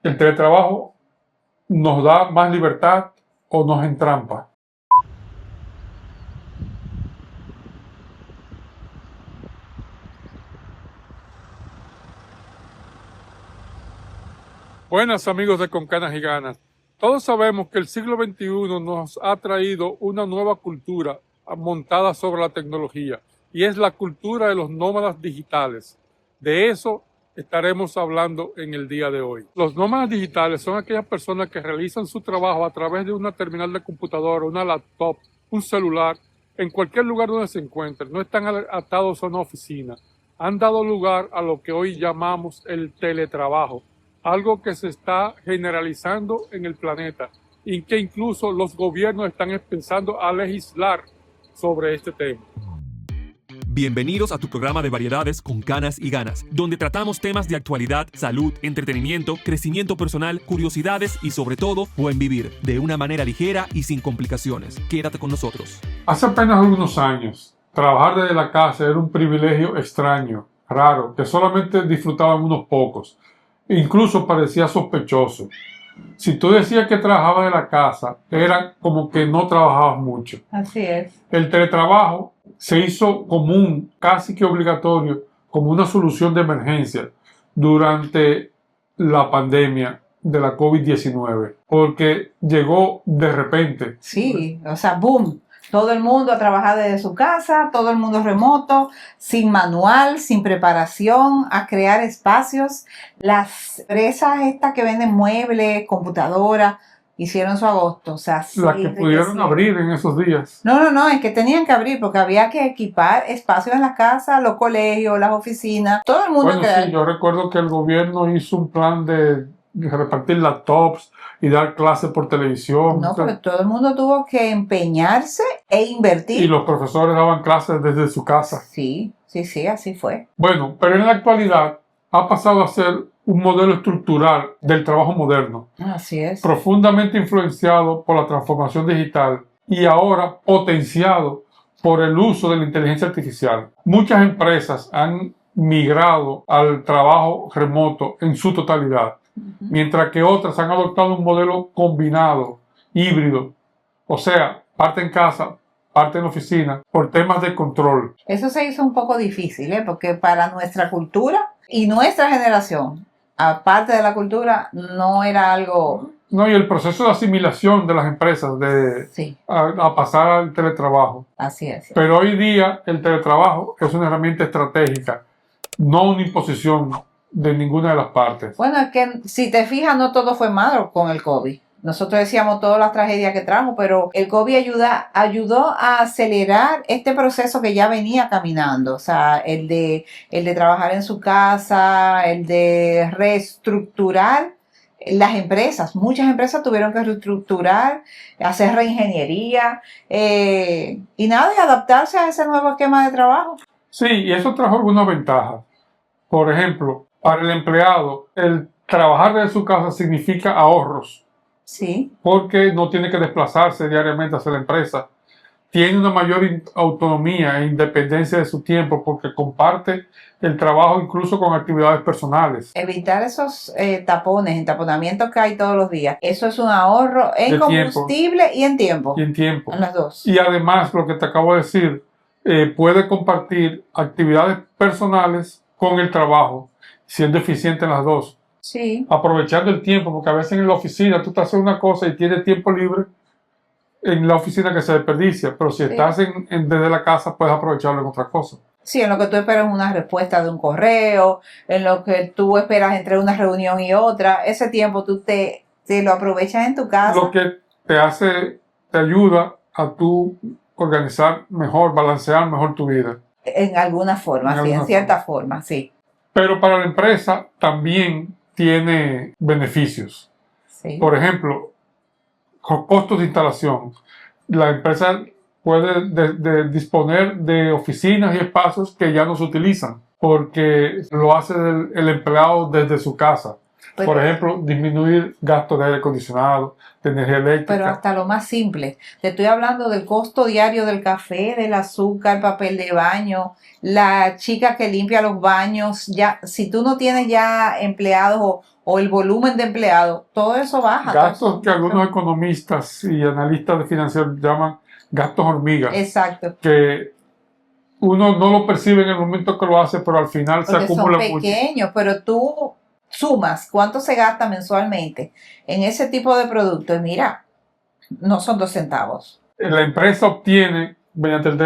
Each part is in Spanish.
¿El teletrabajo nos da más libertad o nos entrampa? Buenas amigos de Con Canas y Ganas. Todos sabemos que el siglo XXI nos ha traído una nueva cultura montada sobre la tecnología y es la cultura de los nómadas digitales. De eso estaremos hablando en el día de hoy. Los nómadas digitales son aquellas personas que realizan su trabajo a través de una terminal de computadora, una laptop, un celular, en cualquier lugar donde se encuentren. No están atados a una oficina. Han dado lugar a lo que hoy llamamos el teletrabajo, algo que se está generalizando en el planeta y que incluso los gobiernos están pensando a legislar sobre este tema. Bienvenidos a tu programa de variedades Con Canas y Ganas, donde tratamos temas de actualidad, salud, entretenimiento, crecimiento personal, curiosidades y sobre todo, buen vivir, de una manera ligera y sin complicaciones. Quédate con nosotros. Hace apenas algunos años, trabajar desde la casa era un privilegio extraño, raro, que solamente disfrutaban unos pocos. Incluso parecía sospechoso. Si tú decías que trabajabas de la casa, era como que no trabajabas mucho. Así es. El teletrabajo se hizo común, casi que obligatorio, como una solución de emergencia durante la pandemia de la COVID-19, porque llegó de repente. Sí, o sea, boom. Todo el mundo a trabajar desde su casa, todo el mundo remoto, sin manual, sin preparación, a crear espacios. Las empresas estas que venden muebles, computadoras, hicieron su agosto. O sea, sí, Las que pudieron abrir en esos días. No, es que tenían que abrir porque había que equipar espacios en las casas, los colegios, las oficinas, todo el mundo. Bueno, sí, yo recuerdo que el gobierno hizo un plan de repartir laptops y dar clases por televisión. No, pero todo el mundo tuvo que empeñarse e invertir. Y los profesores daban clases desde su casa. Sí, así fue. Bueno, pero en la actualidad ha pasado a ser un modelo estructural del trabajo moderno. Así es. Profundamente influenciado por la transformación digital y ahora potenciado por el uso de la inteligencia artificial. Muchas empresas han migrado al trabajo remoto en su totalidad, mientras que otras han adoptado un modelo combinado, híbrido, o sea, parte en casa, parte en oficina, por temas de control. Eso se hizo un poco difícil, porque para nuestra cultura y nuestra generación, aparte de la cultura, no era algo... No, y el proceso de asimilación de las empresas a pasar al teletrabajo. Así es. Pero hoy día el teletrabajo es una herramienta estratégica, no una imposición de ninguna de las partes. Bueno, es que si te fijas, no todo fue malo con el COVID. Nosotros decíamos todas las tragedias que trajo, pero el COVID ayudó a acelerar este proceso que ya venía caminando. O sea, el de trabajar en su casa, el de reestructurar las empresas. Muchas empresas tuvieron que reestructurar, hacer reingeniería y nada, de adaptarse a ese nuevo esquema de trabajo. Sí, y eso trajo algunas ventajas. Por ejemplo, para el empleado, el trabajar desde su casa significa ahorros. Sí. Porque no tiene que desplazarse diariamente hacia la empresa. Tiene una mayor autonomía e independencia de su tiempo porque comparte el trabajo incluso con actividades personales. Evitar esos entaponamientos que hay todos los días. Eso es un ahorro en combustible y en tiempo. Y en tiempo. En las dos. Y además, lo que te acabo de decir, puede compartir actividades personales con el trabajo, siendo eficiente en las dos. Sí. Aprovechando el tiempo, porque a veces en la oficina tú estás haciendo una cosa y tienes tiempo libre en la oficina que se desperdicia, pero si estás desde la casa puedes aprovecharlo en otra cosa. Sí, en lo que tú esperas una respuesta de un correo, en lo que tú esperas entre una reunión y otra, ese tiempo tú te lo aprovechas en tu casa. Lo que te ayuda a tú organizar mejor, balancear mejor tu vida. En alguna forma, en cierta forma, sí. Pero para la empresa también tiene beneficios. Sí. Por ejemplo, costos de instalación. La empresa puede disponer de oficinas y espacios que ya no se utilizan porque lo hace el empleado desde su casa. Por ejemplo, disminuir gastos de aire acondicionado, de energía eléctrica. Pero hasta lo más simple. Te estoy hablando del costo diario del café, del azúcar, papel de baño, la chica que limpia los baños. Ya, si tú no tienes ya empleados o el volumen de empleados, todo eso baja. Gastos que algunos economistas y analistas de financieros llaman gastos hormigas. Exacto. Que uno no lo percibe en el momento que lo hace, pero al final Porque se acumula son mucho. pequeños, pero tú sumas cuánto se gasta mensualmente en ese tipo de productos y mira, no son 2 centavos. La empresa obtiene, mediante el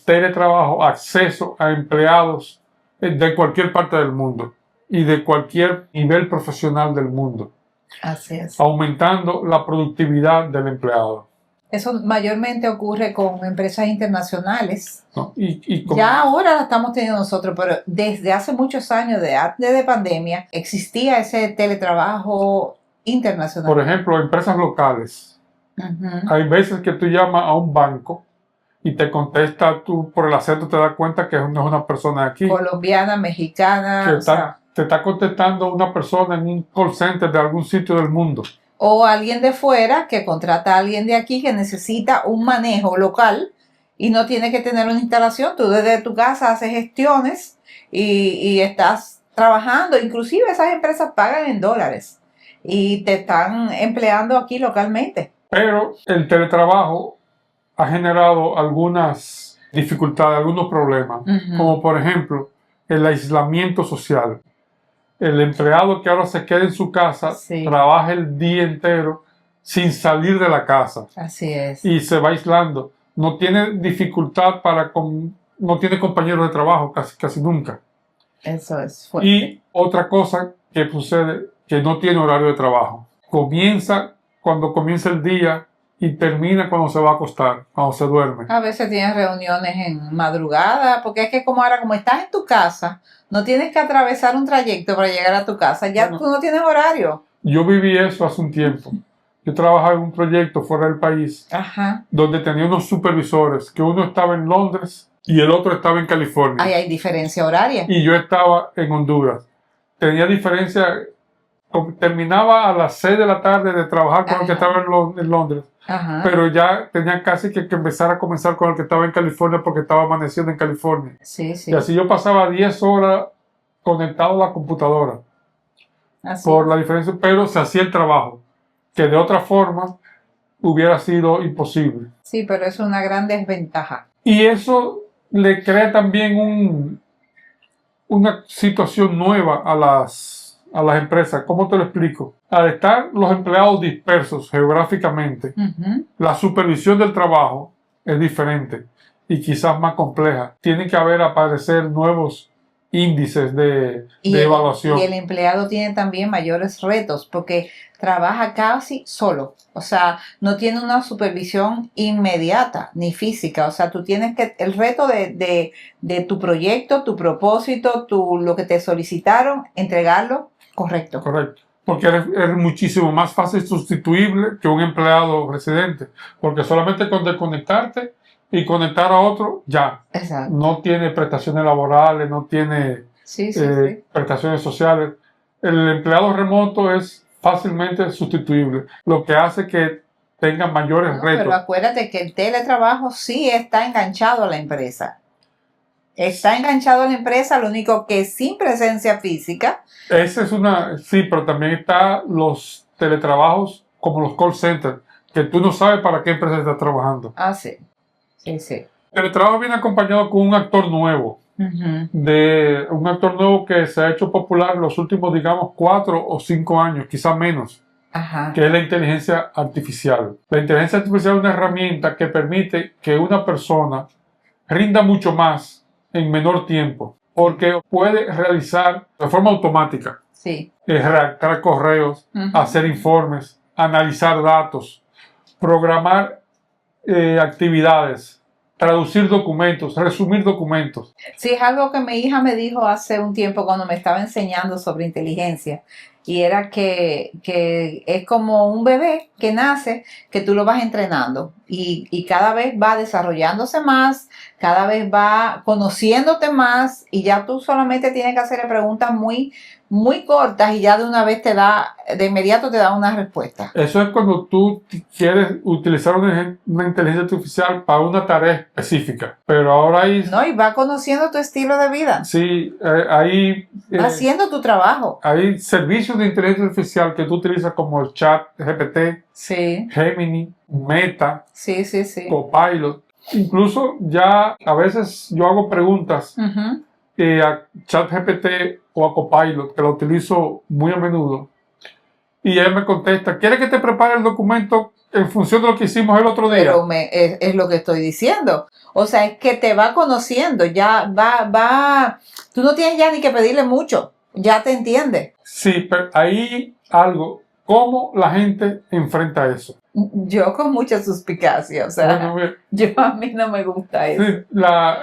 teletrabajo, acceso a empleados de cualquier parte del mundo y de cualquier nivel profesional del mundo, Así es. aumentando la productividad del empleado, Eso mayormente ocurre con empresas internacionales. ¿no? Y con- Ya ahora la estamos teniendo nosotros, pero desde hace muchos años, antes de pandemia, existía ese teletrabajo internacional. por ejemplo, empresas locales. Ujú. Hay veces que tú llamas a un banco y te contesta, tú por el acento te das cuenta que no es una persona de aquí, Colombiana, mexicana, que o sea, te está contestando una persona en un call center de algún sitio del mundo. o alguien de fuera que contrata a alguien de aquí que necesita un manejo local y no tiene que tener una instalación. Tú desde tu casa haces gestiones y estás trabajando. Inclusive esas empresas pagan en dólares y te están empleando aquí localmente. Pero el teletrabajo ha generado algunas dificultades, algunos problemas, Ujú. como por ejemplo el aislamiento social. El empleado que ahora se queda en su casa, Sí. trabaja el día entero sin salir de la casa Así es. y se va aislando. No tiene dificultad no tiene compañeros de trabajo casi nunca. Eso es fuerte. Y otra cosa que sucede, que no tiene horario de trabajo. Comienza cuando comienza el día y termina cuando se va a acostar, cuando se duerme. A veces tienes reuniones en madrugada, porque es que como ahora, como estás en tu casa, no tienes que atravesar un trayecto para llegar a tu casa, ya Bueno. tú no tienes horario. Yo viví eso hace un tiempo. Yo trabajaba en un proyecto fuera del país Ajá. donde tenía unos supervisores, que uno estaba en Londres y el otro estaba en California. Ahí hay diferencia horaria. Y yo estaba en Honduras. Tenía diferencia, terminaba a las 6 de la tarde de trabajar con el que Ajá. estaba en Londres, Ajá. pero ya tenía casi que empezar a comenzar con el que estaba en California porque estaba amaneciendo en California. Sí, sí. Y así yo pasaba 10 horas conectado a la computadora Así por es. la diferencia, pero se hacía el trabajo, que de otra forma hubiera sido imposible. Sí, pero es una gran desventaja. Y eso le crea también una situación nueva a las empresas. ¿Cómo te lo explico? Al estar los empleados dispersos geográficamente, Ujú. la supervisión del trabajo es diferente y quizás más compleja. Tiene que aparecer nuevos índices de evaluación. Y el empleado tiene también mayores retos porque trabaja casi solo. O sea, no tiene una supervisión inmediata ni física. O sea, tú tienes el reto de tu proyecto, tu propósito, lo que te solicitaron, entregarlo correcto. Correcto. Porque eres muchísimo más fácil sustituible que un empleado residente. Porque solamente con desconectarte y conectar a otro, ya. Exacto. No tiene prestaciones laborales, no tiene Sí, sí, sí. prestaciones sociales. El empleado remoto es fácilmente sustituible, lo que hace que tenga mayores No, retos. pero acuérdate que el teletrabajo sí está enganchado a la empresa. Está enganchado a la empresa, lo único que sin presencia física. Esa es sí, pero también está los teletrabajos como los call centers, que tú no sabes para qué empresa estás trabajando. Ah, sí. Sí, sí. El teletrabajo viene acompañado con un actor nuevo, Ujú. un actor nuevo que se ha hecho popular en los últimos, digamos, 4 o 5 años, quizá menos, Ajá. que es la inteligencia artificial. La inteligencia artificial es una herramienta que permite que una persona rinda mucho más en menor tiempo, porque puede realizar de forma automática, Sí. redactar correos, Ujú. hacer informes, analizar datos, programar actividades, traducir documentos, resumir documentos. Sí, es algo que mi hija me dijo hace un tiempo cuando me estaba enseñando sobre inteligencia. Y era que es como un bebé que nace, que tú lo vas entrenando y cada vez va desarrollándose más, cada vez va conociéndote más y ya tú solamente tienes que hacerle preguntas muy muy cortas y ya de una vez de inmediato te da una respuesta. Eso es cuando tú quieres utilizar una inteligencia artificial para una tarea específica. Pero ahora hay... No, y va conociendo tu estilo de vida. Sí, Va haciendo tu trabajo. hay servicios de inteligencia artificial que tú utilizas como el chat GPT, Sí, Gemini, Meta, sí, sí, sí. Copilot. Incluso ya a veces yo hago preguntas Ujú. a ChatGPT o a Copilot, que lo utilizo muy a menudo, y él me contesta, ¿quieres que te prepare el documento en función de lo que hicimos el otro día? Pero es lo que estoy diciendo. O sea, es que te va conociendo, ya tú no tienes ya ni que pedirle mucho, ya te entiende. Sí, pero ahí algo, ¿cómo la gente enfrenta eso? Yo con mucha suspicacia, o sea, Bueno, a mí no me gusta eso. sí,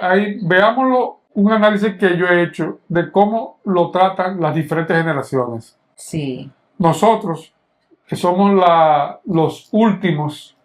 ahí, veámoslo, un análisis que yo he hecho de cómo lo tratan las diferentes generaciones. Sí, Nosotros, que somos los últimos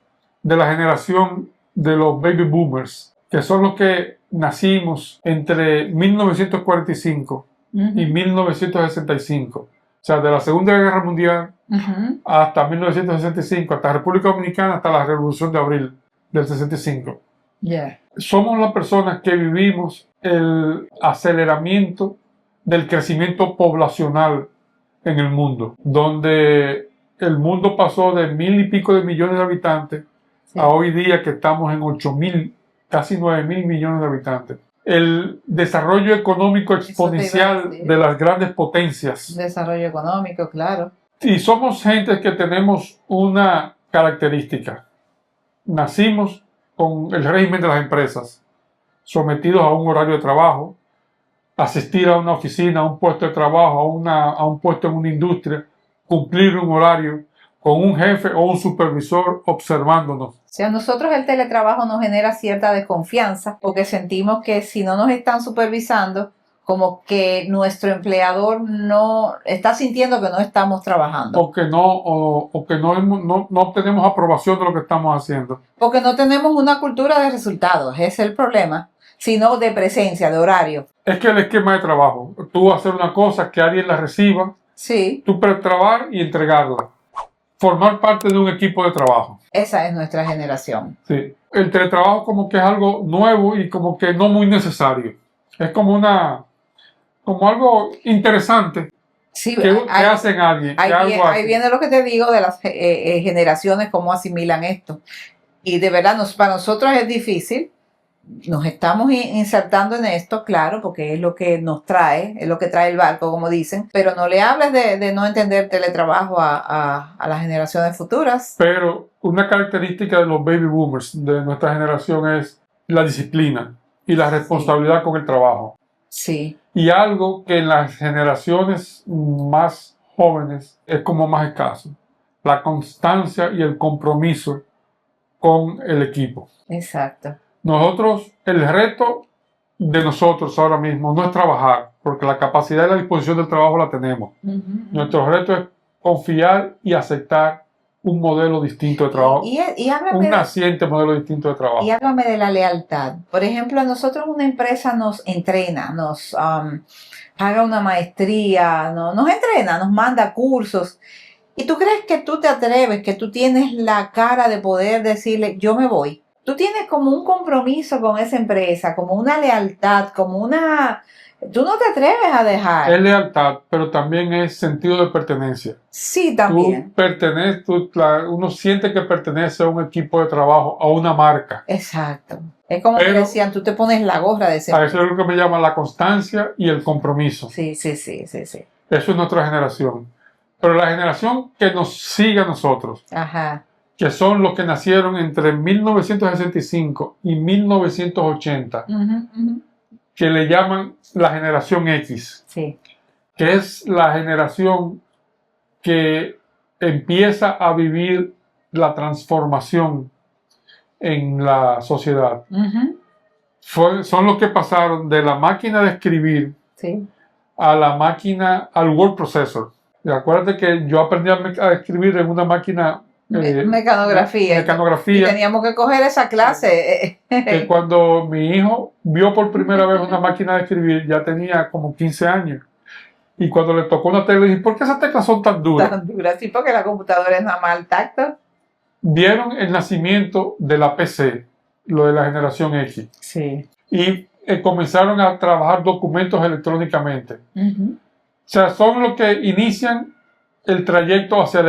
de la generación de los baby boomers, que son los que nacimos entre 1945 y 1965, o sea, de la Segunda Guerra Mundial ujú, hasta 1965, hasta República Dominicana, hasta la Revolución de Abril del 65. ya. Somos las personas que vivimos el aceleramiento del crecimiento poblacional en el mundo, donde el mundo pasó de 1.000 y pico de millones de habitantes Sí. a hoy día que estamos en 8.000, casi 9.000 millones de habitantes. El desarrollo económico Eso te iba a exponencial decir. de las grandes potencias. Desarrollo económico, claro. Y somos gente que tenemos una característica. Nacimos con el régimen de las empresas, sometidos a un horario de trabajo, asistir a una oficina, a un puesto de trabajo, a un puesto en una industria, cumplir un horario con un jefe o un supervisor observándonos. O sea, a nosotros el teletrabajo nos genera cierta desconfianza porque sentimos que si no nos están supervisando, como que nuestro empleador no está sintiendo que no estamos trabajando. O que no obtenemos aprobación de lo que estamos haciendo. Porque no tenemos una cultura de resultados, ese es el problema, sino de presencia, de horario. Es que el esquema de trabajo, tú hacer una cosa, que alguien la reciba, Sí, tú trabajar y entregarla. Formar parte de un equipo de trabajo. esa es nuestra generación. Sí. El teletrabajo como que es algo nuevo y como que no muy necesario. Es como algo interesante Sí, que hacen alguien. Que algo ahí hace. viene lo que te digo de las generaciones, cómo asimilan esto. Y de verdad, para nosotros es difícil. Nos estamos insertando en esto, claro, porque es lo que nos trae, es lo que trae el barco, como dicen. Pero no le hables de no entender teletrabajo a las generaciones futuras. Pero una característica de los baby boomers de nuestra generación es la disciplina y la responsabilidad con el trabajo. Sí, Y algo que en las generaciones más jóvenes es como más escaso. La constancia y el compromiso con el equipo. exacto. Nosotros, el reto de nosotros ahora mismo no es trabajar, porque la capacidad y la disposición del trabajo la tenemos. Nuestro reto es confiar y aceptar un modelo distinto de trabajo, Y háblame un naciente modelo distinto de trabajo. Y háblame de la lealtad. Por ejemplo, a nosotros una empresa nos entrena, nos paga una maestría, nos entrena, nos manda cursos. ¿Y tú crees que tú te atreves, que tú tienes la cara de poder decirle, yo me voy? Tú tienes como un compromiso con esa empresa, como una lealtad, como una... Tú no te atreves a dejar. Es lealtad, pero también es sentido de pertenencia. Sí, también. Tú perteneces, uno siente que pertenece a un equipo de trabajo, a una marca. Exacto. Es como que Pero- decían, tú te pones la gorra de ese. A eso es lo que me llama la constancia y el compromiso. Sí, sí, sí, sí, sí. Eso es nuestra generación. Pero la generación que nos sigue a nosotros, Ajá. que son los que nacieron entre 1965 y 1980, Ujú, ujú. que le llaman la generación X, Sí. que es la generación que empieza a vivir la transformación en la sociedad. Ujú. Son los que pasaron de la máquina de escribir Sí. a la máquina, al word processor. Y acuérdate que yo aprendí a escribir en una máquina Mecanografía. Y mecanografía, teníamos que coger esa clase. que cuando mi hijo vio por primera vez una máquina de escribir ya tenía como 15 años. y cuando le tocó una tecla, dije, ¿por qué esas teclas son tan duras? Tan dura, sí, porque la computadora es nada más al tacto. Vieron el nacimiento de la PC, lo de la generación X, Sí. y comenzaron a trabajar documentos electrónicamente. Ujú. O sea, son los que inician el trayecto hacia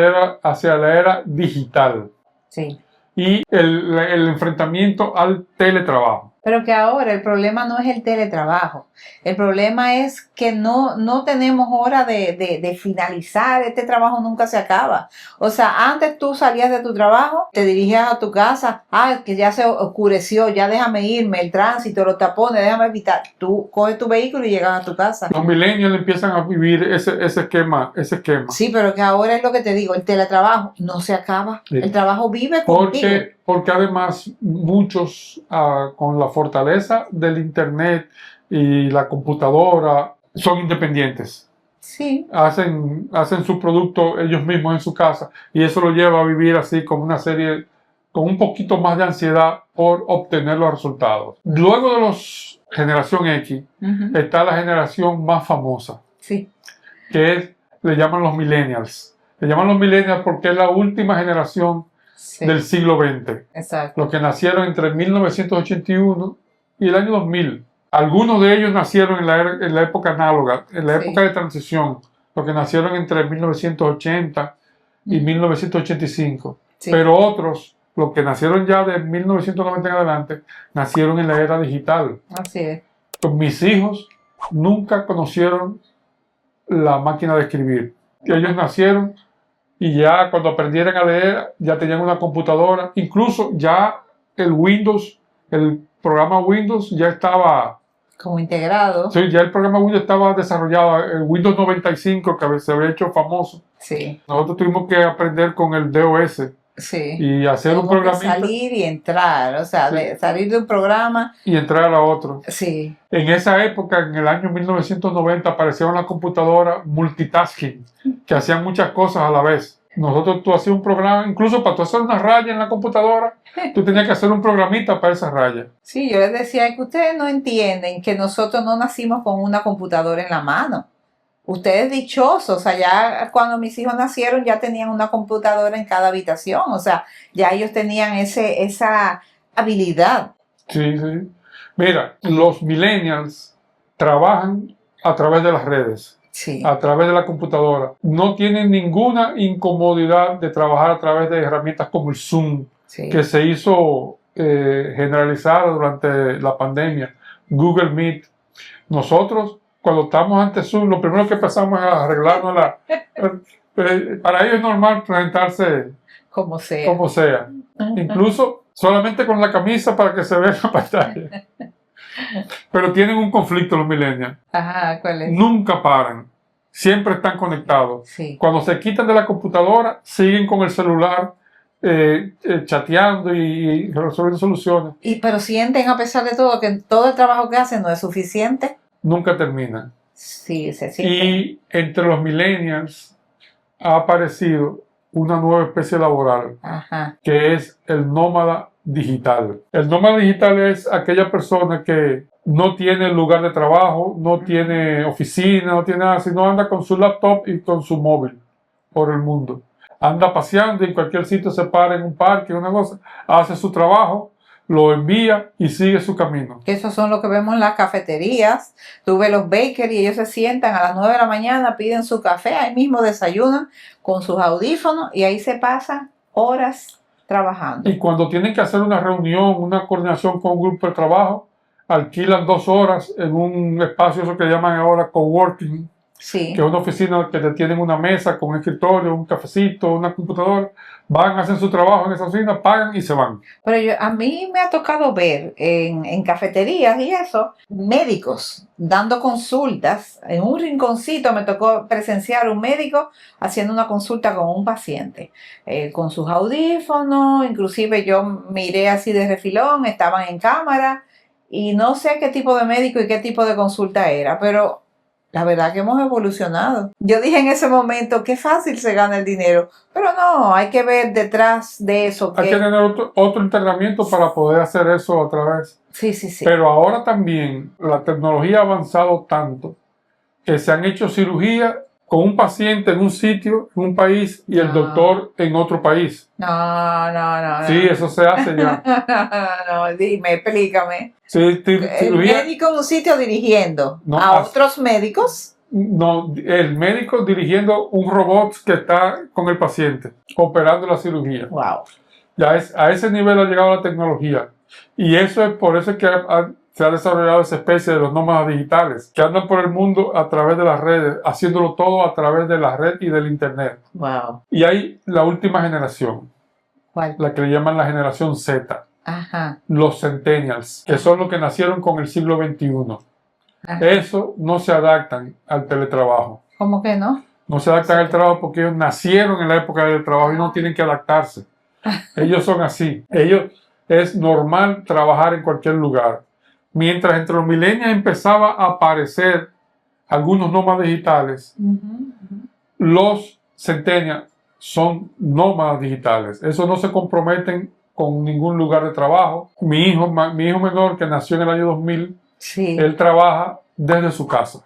la era digital Sí. y el enfrentamiento al teletrabajo. Pero que ahora el problema no es el teletrabajo. El problema es que no tenemos hora de finalizar. Este trabajo nunca se acaba. O sea, antes tú salías de tu trabajo, te dirigías a tu casa. Ah, que ya se oscureció, ya déjame irme, el tránsito, los tapones, déjame evitar. Tú coges tu vehículo y llegas a tu casa. Los millennials empiezan a vivir ese esquema. Sí, pero que ahora es lo que te digo, el teletrabajo no se acaba. Sí. El trabajo vive contigo. Porque además muchos con la fortaleza del internet y la computadora son independientes. Sí, Hacen su producto ellos mismos en su casa y eso lo lleva a vivir así como una serie, con un poquito más de ansiedad por obtener los resultados. Luego de los generación X ujú, está la generación más famosa, sí, le llaman los millennials. Le llaman los millennials porque es la última generación sí, del siglo XX. exacto. Los que nacieron entre 1981 y el año 2000. Algunos de ellos nacieron en la época análoga, en la Sí. época de transición, los que nacieron entre 1980 y 1985. Sí. Pero otros, los que nacieron ya de 1990 en adelante, nacieron en la era digital. Así es. Pues mis hijos nunca conocieron la máquina de escribir. Ellos nacieron y ya cuando aprendieron a leer ya tenían una computadora. Incluso ya el programa Windows ya estaba, Como integrado. sí, ya el programa Windows estaba desarrollado. El Windows 95 que se había hecho famoso. Sí, Nosotros tuvimos que aprender con el DOS sí. y hacer un Tenemos que programita salir y entrar, o sea, Sí. salir de un programa. y entrar a otro. Sí, En esa época, en el año 1990, aparecieron las computadoras multitasking, que hacían muchas cosas a la vez. Tú hacías un programa, incluso para tú hacer una raya en la computadora, tú tenías que hacer un programita para esa raya. sí, yo les decía que ustedes no entienden que nosotros no nacimos con una computadora en la mano. Ustedes dichosos, o sea, ya cuando mis hijos nacieron ya tenían una computadora en cada habitación, o sea, ya ellos tenían esa habilidad. Sí, sí. Mira, los millennials trabajan a través de las redes, Sí, a través de la computadora. No tienen ninguna incomodidad de trabajar a través de herramientas como el Zoom, sí, que se hizo generalizar durante la pandemia, Google Meet. Nosotros, cuando estamos ante Zoom, lo primero que empezamos es a arreglarnos para ellos es normal presentarse como sea. como sea, incluso solamente con la camisa para que se vea en la pantalla. Pero tienen un conflicto los millennials. Ajá, ¿cuál es? Nunca paran, siempre están conectados. Sí, Cuando se quitan de la computadora, siguen con el celular chateando y resolviendo soluciones. pero sienten a pesar de todo que todo el trabajo que hacen no es suficiente. Nunca terminan. Sí, se sienten. Y entre los millennials ha aparecido una nueva especie laboral, Ajá, que es el nómada digital. El nómada digital es aquella persona que no tiene lugar de trabajo, no tiene oficina, no tiene nada, sino anda con su laptop y con su móvil por el mundo. Anda paseando y en cualquier sitio se para en un parque, una cosa, hace su trabajo, lo envía y sigue su camino. que esos son los que vemos en las cafeterías. Tú ves los bakers y ellos se sientan a las 9 de la mañana, piden su café, ahí mismo desayunan con sus audífonos y ahí se pasan horas trabajando. Y cuando tienen que hacer una reunión, una coordinación con un grupo de trabajo, alquilan 2 horas en un espacio, eso que llaman ahora coworking, Sí, que es una oficina que te tienen una mesa con un escritorio, un cafecito, una computadora. Van, hacen su trabajo en esa oficina, pagan y se van. pero a mí me ha tocado ver en cafeterías y eso, médicos dando consultas. En un rinconcito me tocó presenciar un médico haciendo una consulta con un paciente, con sus audífonos, inclusive yo miré así de refilón, estaban en cámara y no sé qué tipo de médico y qué tipo de consulta era, pero la verdad que hemos evolucionado. Yo dije en ese momento, qué fácil se gana el dinero, pero no, hay que ver detrás de eso. Hay que tener otro entrenamiento para poder hacer eso otra vez. Sí, sí, sí. Pero ahora también la tecnología ha avanzado tanto que se han hecho cirugía con un paciente en un sitio, en un país, y el No. doctor en otro país. No. Sí, eso se hace ya. No, dime, explícame. Sí, El cirugía, médico en un sitio dirigiendo No, a as- otros médicos. no, el médico dirigiendo un robot que está con el paciente, operando la cirugía. Wow. Ya a ese nivel ha llegado la tecnología. Y eso es por eso que se ha desarrollado esa especie de los nómadas digitales, que andan por el mundo a través de las redes, haciéndolo todo a través de la red y del internet. Wow. Y hay la última generación, ¿Cuál? la que le llaman la generación Z, Ajá. los centennials, que son los que nacieron con el siglo XXI. Ajá. Eso no se adaptan al teletrabajo. ¿Cómo que no? No se adaptan al trabajo porque ellos nacieron en la época del trabajo y no tienen que adaptarse. Ellos son así. Ellos es normal trabajar en cualquier lugar. Mientras entre los millennials empezaba a aparecer algunos nómadas digitales, los centennials son nómadas digitales. Esos no se comprometen con ningún lugar de trabajo. Mi hijo menor, que nació en el año 2000, Sí. él trabaja desde su casa.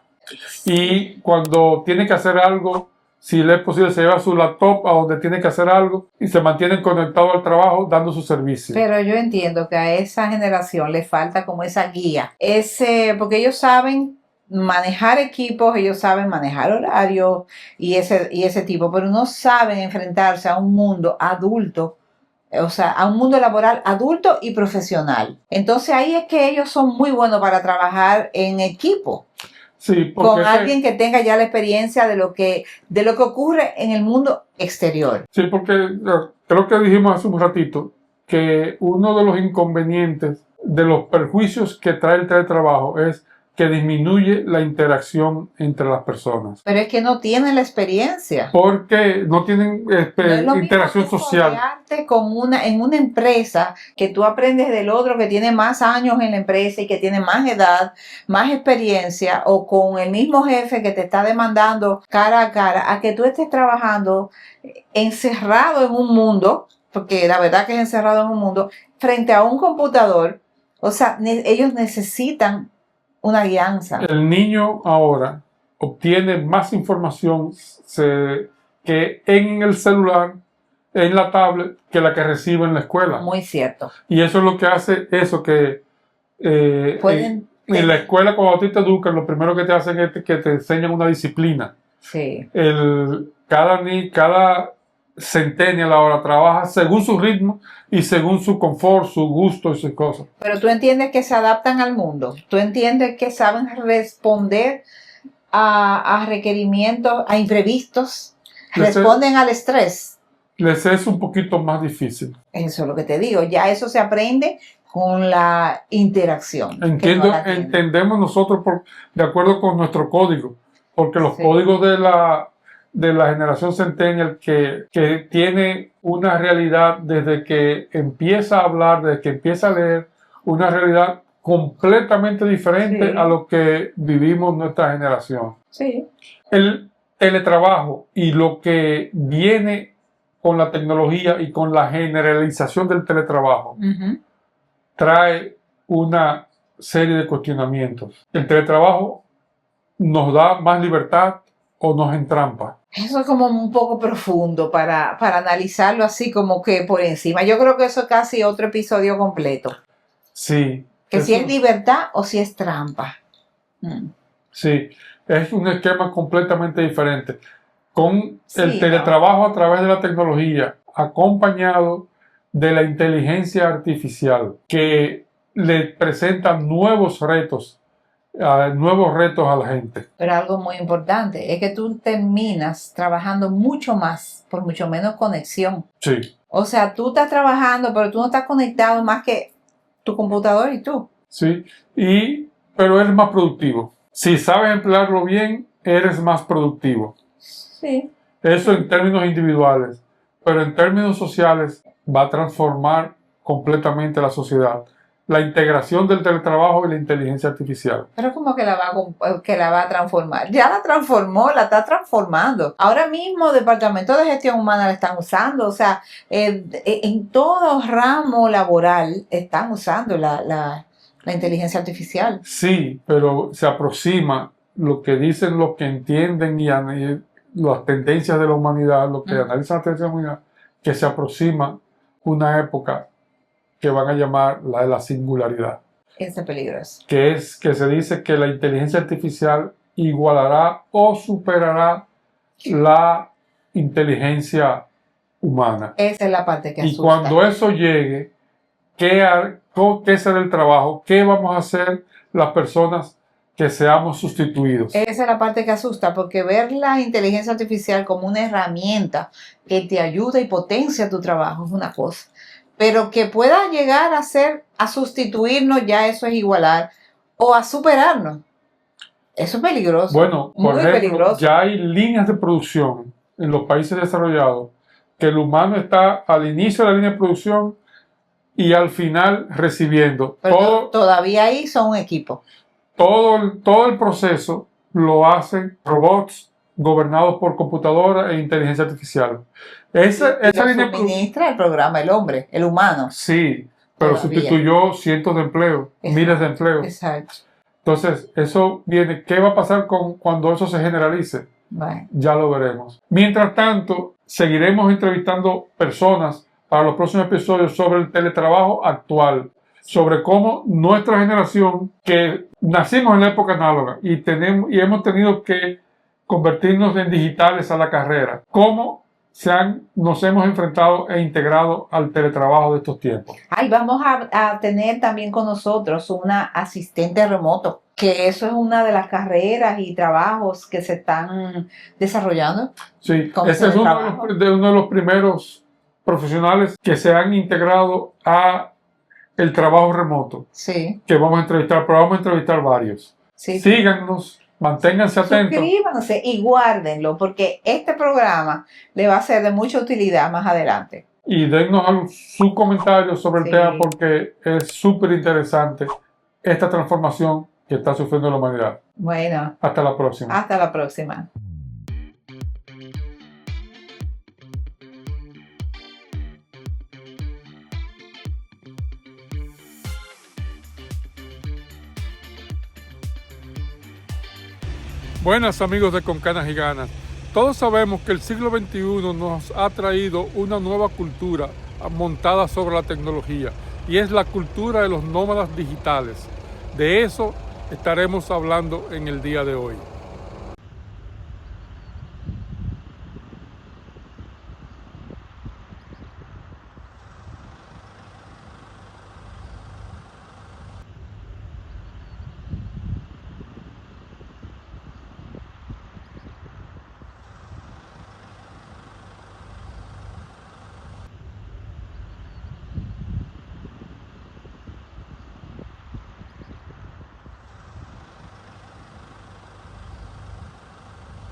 Y cuando tiene que hacer algo, si le es posible, se lleva su laptop a donde tiene que hacer algo y se mantienen conectados al trabajo dando su servicio. Pero yo entiendo que a esa generación le falta como esa guía, porque ellos saben manejar equipos, ellos saben manejar horarios y ese tipo, pero no saben enfrentarse a un mundo adulto, o sea, a un mundo laboral adulto y profesional. Entonces ahí es que ellos son muy buenos para trabajar en equipo. Sí, Con porque alguien que tenga ya la experiencia de lo que ocurre en el mundo exterior. sí, porque creo que dijimos hace un ratito que uno de los inconvenientes de los perjuicios que trae el teletrabajo es que disminuye la interacción entre las personas. Pero es que no tienen la experiencia. Porque no tienen No es lo mismo interacción tú social. foguearte en una empresa que tú aprendes del otro que tiene más años en la empresa y que tiene más edad, más experiencia, o con el mismo jefe que te está demandando cara a cara, a que tú estés trabajando encerrado en un mundo, porque la verdad que es encerrado en un mundo, frente a un computador. O sea, ellos necesitan una guianza. El niño ahora obtiene más información que en el celular, en la tablet, que la que recibe en la escuela. Muy cierto. Y eso es lo que hace eso que Pueden en la escuela, cuando a ti te educan, lo primero que te hacen es que te enseñan una disciplina. Sí. Cada centennial ahora trabaja según su ritmo y según su confort, su gusto y sus cosas. Pero tú entiendes que se adaptan al mundo. Tú entiendes que saben responder a requerimientos, a imprevistos. Responden al estrés. Les es un poquito más difícil. Eso es lo que te digo. Ya eso se aprende con la interacción. Entendemos nosotros de acuerdo con nuestro código, porque los Sí. códigos de la generación centennial que tiene una realidad desde que empieza a hablar, desde que empieza a leer, una realidad completamente diferente Sí. a lo que vivimos nuestra generación. Sí. El teletrabajo y lo que viene con la tecnología y con la generalización del teletrabajo trae una serie de cuestionamientos. El teletrabajo nos da más libertad o nos entrampa. Eso es como un poco profundo para analizarlo así como que por encima. Yo creo que eso es casi otro episodio completo. Sí. Que si eso- es libertad o si es trampa. Sí, es un esquema completamente diferente. Con Sí, el teletrabajo a través de la tecnología, acompañado de la inteligencia artificial, que le presenta nuevos retos a la gente. Pero algo muy importante es que tú terminas trabajando mucho más por mucho menos conexión. Sí, O sea, tú estás trabajando, pero tú no estás conectado más que tu computador y tú. sí, pero eres más productivo. Si sabes emplearlo bien, eres más productivo. Sí. Eso en términos individuales, pero en términos sociales va a transformar completamente la sociedad. La integración del teletrabajo y la inteligencia artificial. Pero como que la va a transformar. Ya la transformó, la está transformando. Ahora mismo Departamento de Gestión Humana la están usando. O sea, en todo ramo laboral están usando la inteligencia artificial. Sí, pero se aproxima lo que dicen los que entienden las tendencias de la humanidad, los que analizan las tendencias de la humanidad, que se aproxima una época que van a llamar la de la singularidad. Ese es peligroso. Que es que se dice que la inteligencia artificial igualará o superará la inteligencia humana. Esa es la parte que Y asusta. cuando eso llegue, ¿qué será el trabajo? ¿Qué vamos a hacer las personas que seamos sustituidos? Esa es la parte que asusta, porque ver la inteligencia artificial como una herramienta que te ayuda y potencia tu trabajo es una cosa, pero que pueda llegar a sustituirnos, ya eso es igualar, o a superarnos. Eso es peligroso. Bueno, por muy ejemplo, peligroso. ya hay líneas de producción en los países desarrollados que el humano está al inicio de la línea de producción y al final recibiendo. Pero todavía ahí son un equipo. Todo el proceso lo hacen robots gobernados por computadora e inteligencia artificial. Esa Lo línea de producción, suministra el programa, el hombre, el humano. sí, pero Todavía. sustituyó cientos de empleos, Exacto. miles de empleos. Exacto. Entonces, eso viene. ¿Qué va a pasar cuando eso se generalice? Bueno, Ya lo veremos. Mientras tanto, seguiremos entrevistando personas para los próximos episodios sobre el teletrabajo actual, sobre cómo nuestra generación, que nacimos en la época análoga y hemos tenido que convertirnos en digitales a la carrera, cómo nos hemos enfrentado e integrado al teletrabajo de estos tiempos. vamos a tener también con nosotros una asistente remoto, que eso es una de las carreras y trabajos que se están desarrollando. Sí, ¿Cómo ese es uno teletrabajo? uno de los primeros profesionales que se han integrado a el trabajo remoto, Sí, que vamos a entrevistar, pero vamos a entrevistar varios. sí. Síganos, manténganse atentos Suscríbanse y guárdenlo, porque este programa le va a ser de mucha utilidad más adelante. y dennos su comentario sobre el Sí. tema, porque es súper interesante esta transformación que está sufriendo la humanidad. Bueno, Hasta la próxima. hasta la próxima. Buenas amigos de Con Canas y Ganas. Todos sabemos que el siglo XXI nos ha traído una nueva cultura montada sobre la tecnología, y es la cultura de los nómadas digitales. De eso estaremos hablando en el día de hoy.